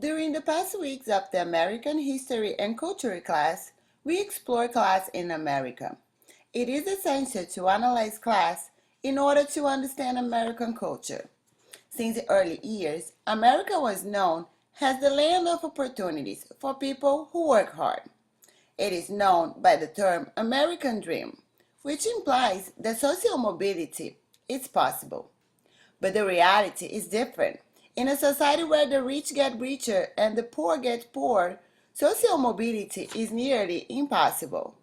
During the past weeks of the American History and Culture class, we explore class in America. It is essential to analyze class in order to understand American culture. Since the early years, America was known as the land of opportunities for people who work hard. It is known by the term American Dream, which implies that social mobility is possible. But the reality is different. In a society where the rich get richer and the poor get poorer, social mobility is nearly impossible.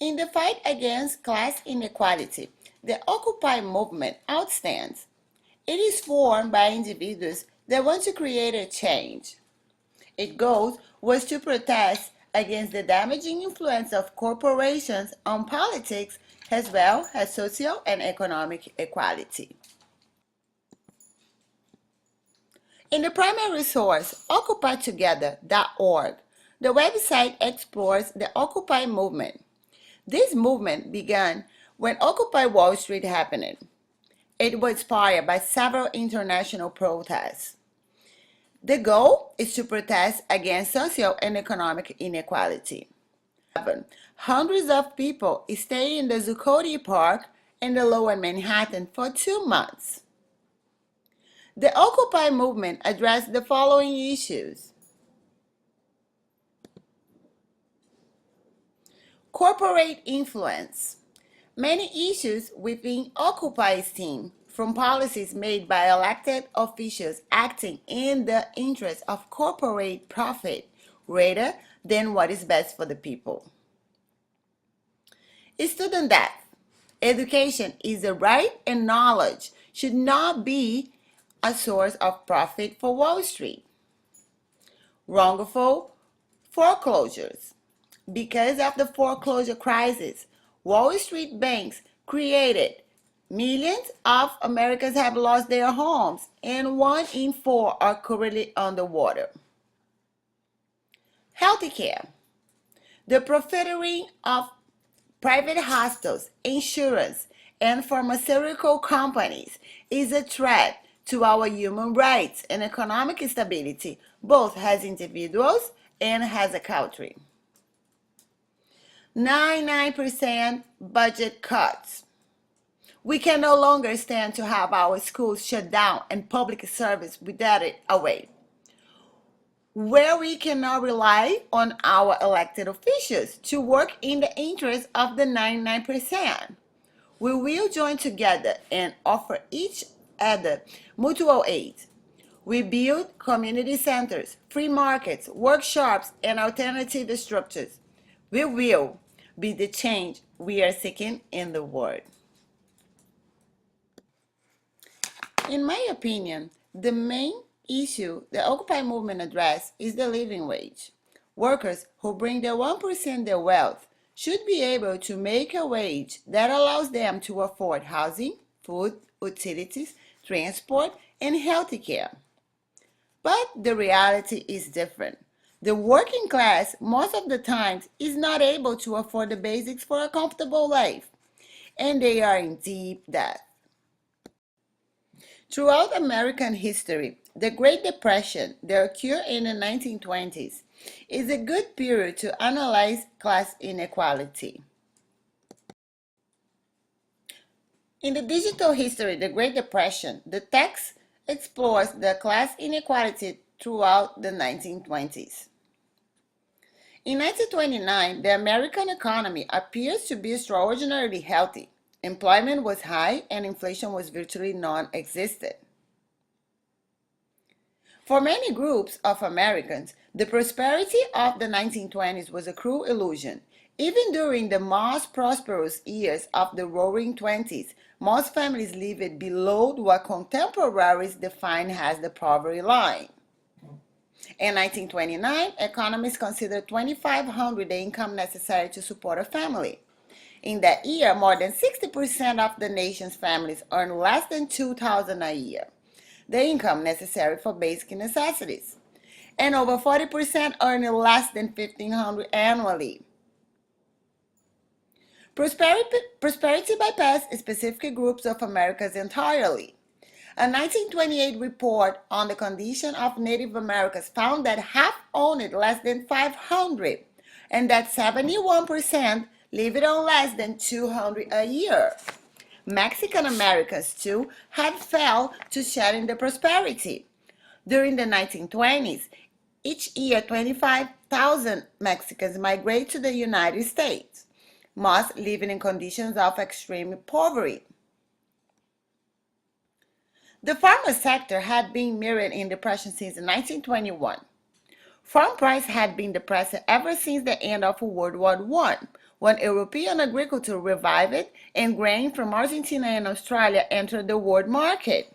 In the fight against class inequality, the Occupy movement outstands. It is formed by individuals that want to create a change. Its goal was to protest against the damaging influence of corporations on politics as well as social and economic equality. In the primary source, occupytogether.org, the website explores the Occupy movement. This movement began when Occupy Wall Street happened. It was inspired by several international protests. The goal is to protest against social and economic inequality. Hundreds of people stayed in the Zuccotti Park in the Lower Manhattan for 2 months. The Occupy movement addressed the following issues: corporate influence. Many issues within Occupy's team, from policies made by elected officials acting in the interest of corporate profit rather than what is best for the people. Student debt. Education is a right and knowledge should not be a source of profit for Wall Street. Wrongful foreclosures. Because of the foreclosure crisis, Wall Street banks created. Millions of Americans have lost their homes, and 1 in 4 are currently underwater. Healthcare. The profiteering of private hospitals, insurance, and pharmaceutical companies is a threat to our human rights and economic stability, both as individuals and as a country. 99% budget cuts. We can no longer stand to have our schools shut down and public service without it away. Where we cannot rely on our elected officials to work in the interest of the 99%. We will join together and offer each other mutual aid. We build community centers, free markets, workshops, and alternative structures. We will be the change we are seeking in the world. In my opinion, the main issue the Occupy movement addressed is the living wage. Workers who bring their 1% their wealth should be able to make a wage that allows them to afford housing, food, utilities, transport, and health care. But the reality is different. The working class, most of the times, is not able to afford the basics for a comfortable life, and they are in deep debt. Throughout American history, the Great Depression that occurred in the 1920s is a good period to analyze class inequality. In the digital history, the Great Depression, the text explores the class inequality throughout the 1920s. In 1929, the American economy appears to be extraordinarily healthy. Employment was high and inflation was virtually non-existent. For many groups of Americans, the prosperity of the 1920s was a cruel illusion. Even during the most prosperous years of the Roaring Twenties, most families lived below what contemporaries define as the poverty line. In 1929, economists considered $2,500 the income necessary to support a family. In that year, more than 60% of the nation's families earned less than $2,000 a year, the income necessary for basic necessities, and over 40% earned less than $1,500 annually. Prosperity bypassed specific groups of Americans entirely. A 1928 report on the condition of Native Americans found that half owned less than 500 and that 71% lived on less than 200 a year. Mexican Americans, too, had failed to share in the prosperity. During the 1920s, each year 25,000 Mexicans migrate to the United States, most living in conditions of extreme poverty. The farmer sector had been mired in depression since 1921. Farm prices had been depressed ever since the end of World War I, when European agriculture revived and grain from Argentina and Australia entered the world market.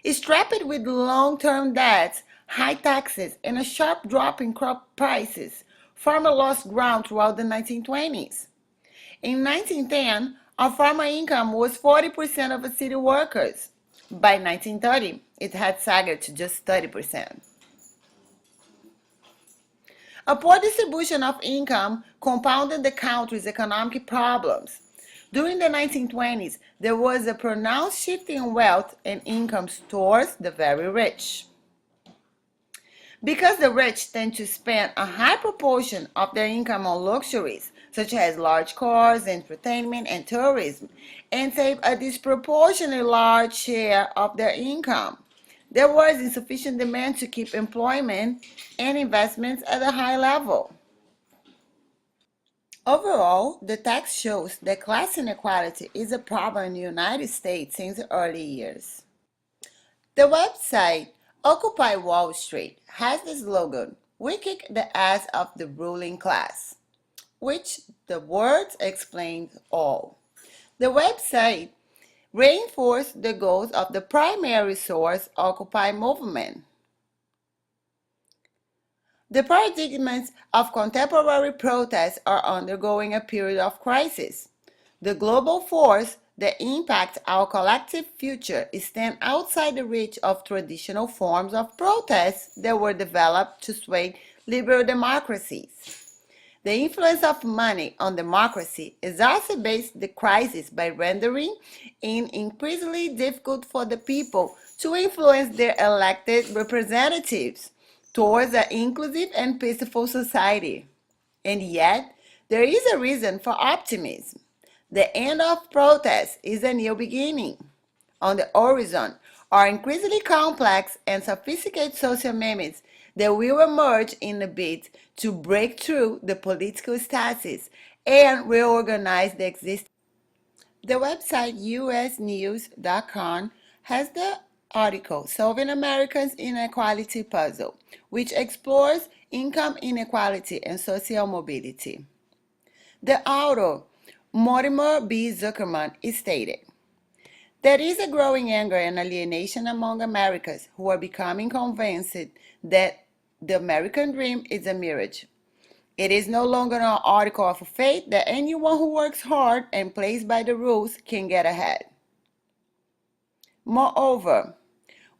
Strapped with long-term debts, high taxes, and a sharp drop in crop prices, farmers lost ground throughout the 1920s. In 1910, our farmer income was 40% of a city workers. By 1930, it had sagged to just 30%. A poor distribution of income compounded the country's economic problems. During the 1920s, there was a pronounced shift in wealth and incomes towards the very rich. Because the rich tend to spend a high proportion of their income on luxuries, such as large cars, entertainment, and tourism, and save a disproportionately large share of their income, there was insufficient demand to keep employment and investments at a high level. Overall, the text shows that class inequality is a problem in the United States since the early years. The website Occupy Wall Street has the slogan, "We kick the ass of the ruling class," which the words explains all. The website reinforced the goals of the primary source Occupy movement. The paradigms of contemporary protests are undergoing a period of crisis. The global force that impacts our collective future stands outside the reach of traditional forms of protest that were developed to sway liberal democracies. The influence of money on democracy exacerbates the crisis by rendering it increasingly difficult for the people to influence their elected representatives towards an inclusive and peaceful society. And yet, there is a reason for optimism. The end of protests is a new beginning. On the horizon are increasingly complex and sophisticated social movements that will emerge in a bid to break through the political stasis and reorganize the existing. The website usnews.com has the article Solving America's Inequality Puzzle, which explores income inequality and social mobility. The author, Mortimer B. Zuckerman, stated, "There is a growing anger and alienation among Americans who are becoming convinced that the American dream is a mirage. It is no longer an article of faith that anyone who works hard and plays by the rules can get ahead. Moreover,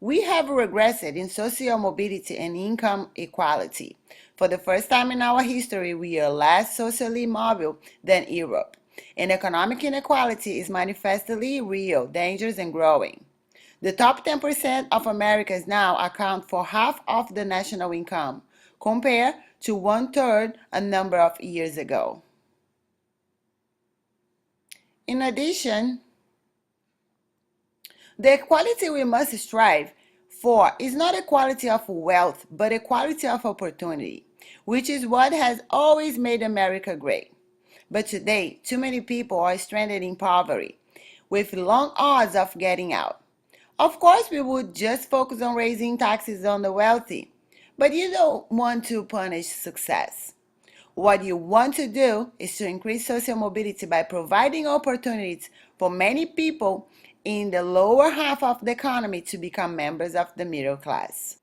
we have regressed in social mobility and income equality. For the first time in our history, we are less socially mobile than Europe, and economic inequality is manifestly real, dangerous, and growing. The top 10% of Americans now account for half of the national income, compared to one-third a number of years ago. In addition, the equality we must strive for is not equality of wealth, but equality of opportunity, which is what has always made America great. But today, too many people are stranded in poverty, with long odds of getting out. Of course, we would just focus on raising taxes on the wealthy, but you don't want to punish success. What you want to do is to increase social mobility by providing opportunities for many people in the lower half of the economy to become members of the middle class.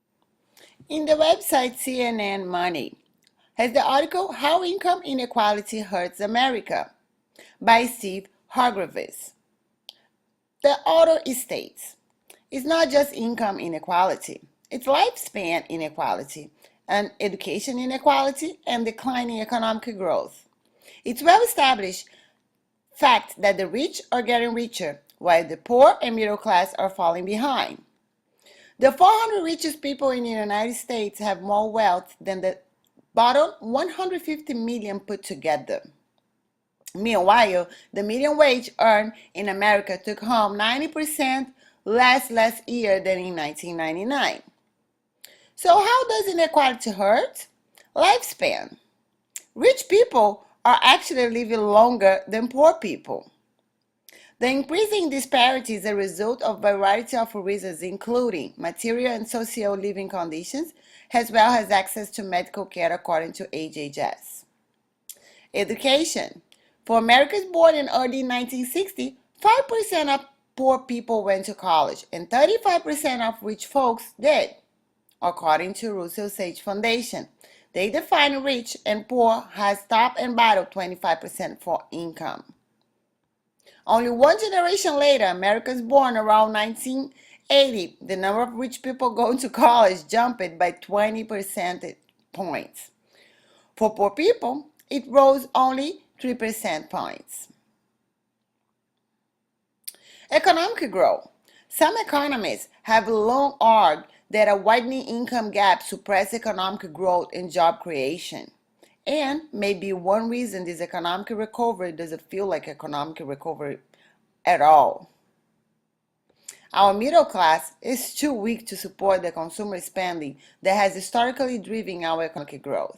In the website CNN Money has the article How Income Inequality Hurts America by Steve Hargreaves. The author states, "It's not just income inequality, it's lifespan inequality, and education inequality, and declining economic growth. It's well established fact that the rich are getting richer while the poor and middle class are falling behind. The 400 richest people in the United States have more wealth than the bottom 150 million put together. Meanwhile, the median wage earned in America took home 90% less last year than in 1999. So how does inequality hurt? Lifespan. Rich people are actually living longer than poor people. The increasing disparity is a result of a variety of reasons, including material and social living conditions, as well as access to medical care according to HHS. Education. For Americans born in early 1960, 5% of poor people went to college and 35% of rich folks did, according to Russell Sage Foundation. They define rich and poor as top and bottom 25% for income. Only one generation later, Americans born around 1980, the number of rich people going to college jumped by 20 percentage points. For poor people, it rose only 3 percentage points. Economic growth. Some economists have long argued that a widening income gap suppresses economic growth and job creation. And maybe one reason this economic recovery doesn't feel like economic recovery at all. Our middle class is too weak to support the consumer spending that has historically driven our economic growth.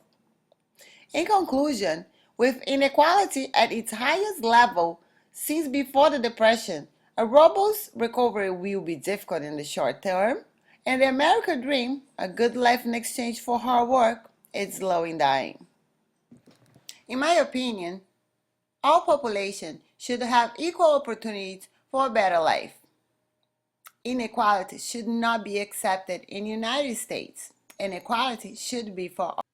In conclusion, with inequality at its highest level since before the Depression, a robust recovery will be difficult in the short term, and the American dream, a good life in exchange for hard work, is slowing dying. In my opinion, all population should have equal opportunities for a better life. Inequality should not be accepted in the United States. Inequality should be for all.